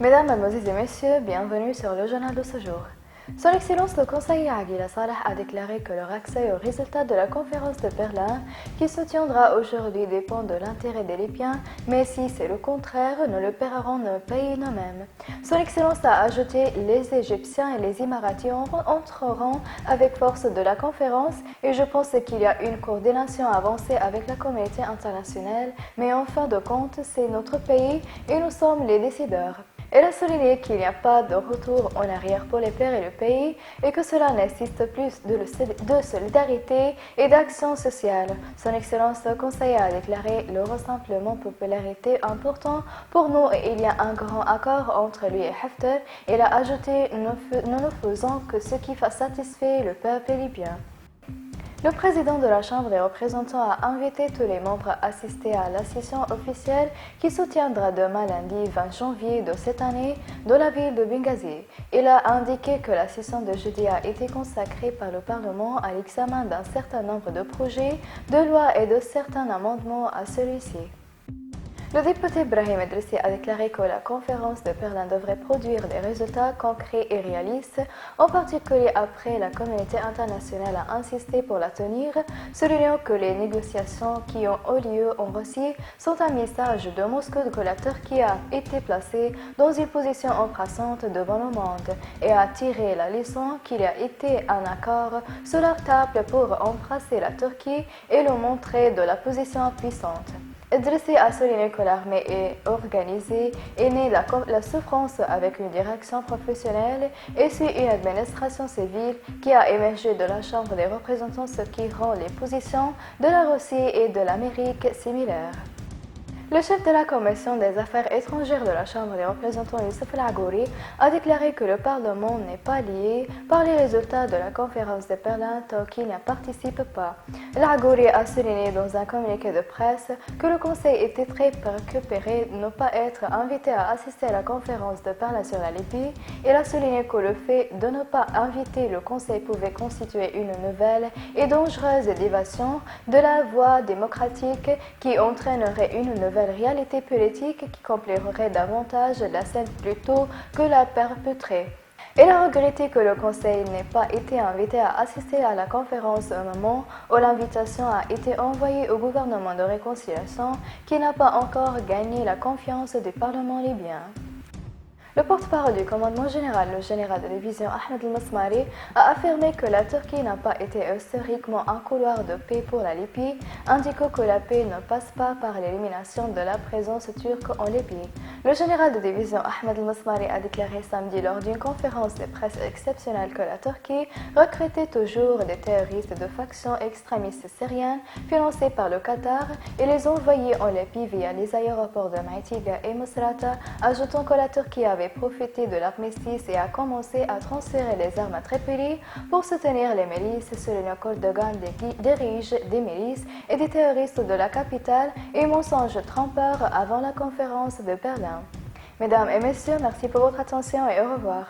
Mesdames, Mademoiselles et Messieurs, bienvenue sur le journal de ce jour. Son Excellence le conseiller Aguila Saleh a déclaré que leur accès aux résultats de la conférence de Berlin, qui se tiendra aujourd'hui, dépend de l'intérêt des Libyens, mais si c'est le contraire, nous le paierons nos pays nous-mêmes. Son Excellence a ajouté « Les Égyptiens et les Émiratis entreront avec force de la conférence et je pense qu'il y a une coordination avancée avec la communauté internationale, mais en fin de compte, c'est notre pays et nous sommes les décideurs. » Elle a souligné qu'il n'y a pas de retour en arrière pour les pères et le pays et que cela nécessite plus de solidarité et d'action sociale. Son Excellence le conseiller a déclaré le rassemblement popularité important pour nous et il y a un grand accord entre lui et Haftar. Elle a ajouté nous ne faisons que ce qui satisfait le peuple libyen. Le président de la Chambre des représentants a invité tous les membres à assister à la session officielle qui se tiendra demain lundi 20 janvier de cette année dans la ville de Benghazi. Il a indiqué que la session de jeudi a été consacrée par le Parlement à l'examen d'un certain nombre de projets de loi et de certains amendements à celui-ci. Le député Brahim Edrissi a déclaré que la conférence de Berlin devrait produire des résultats concrets et réalistes, en particulier après la communauté internationale a insisté pour la tenir, soulignant que les négociations qui ont eu lieu en Russie sont un message de Moscou que la Turquie a été placée dans une position embarrassante devant le monde et a tiré la leçon qu'il y a été un accord sur leur table pour embrasser la Turquie et le montrer de la position puissante. Edrissi a souligné que l'armée est organisée et née la souffrance avec une direction professionnelle et suit une administration civile qui a émergé de la Chambre des représentants, ce qui rend les positions de la Russie et de l'Amérique similaires. Le chef de la Commission des affaires étrangères de la Chambre des représentants, Youssef El-Agouri, a déclaré que le Parlement n'est pas lié par les résultats de la conférence de Berlin tant qu'il n'y participe pas. El-Agouri a souligné dans un communiqué de presse que le Conseil était très préoccupé de ne pas être invité à assister à la conférence de Berlin sur la Libye. Il a souligné que le fait de ne pas inviter le Conseil pouvait constituer une nouvelle et dangereuse déviation de la voie démocratique qui entraînerait une nouvelle réalité politique qui compliquerait davantage la scène plutôt que la perpétrer. Elle a regretté que le Conseil n'ait pas été invité à assister à la conférence au moment où l'invitation a été envoyée au gouvernement de réconciliation qui n'a pas encore gagné la confiance du Parlement libyen. Le porte-parole du commandement général, le général de division Ahmed El-Masmari, a affirmé que la Turquie n'a pas été historiquement un couloir de paix pour la Libye, indiquant que la paix ne passe pas par l'élimination de la présence turque en Libye. Le général de division Ahmed El-Masmari a déclaré samedi lors d'une conférence de presse exceptionnelle que la Turquie recrutait toujours des terroristes de factions extrémistes syriennes financés par le Qatar et les envoyait en Libye via les aéroports de Maïtiga et Misrata, ajoutant que la Turquie avait profité de l'armistice et a commencé à transférer les armes à Tripoli pour soutenir les milices selon qu'Erdogan dirige des milices et des terroristes de la capitale et mensonge trompeur avant la conférence de Berlin. Mesdames et messieurs, merci pour votre attention et au revoir.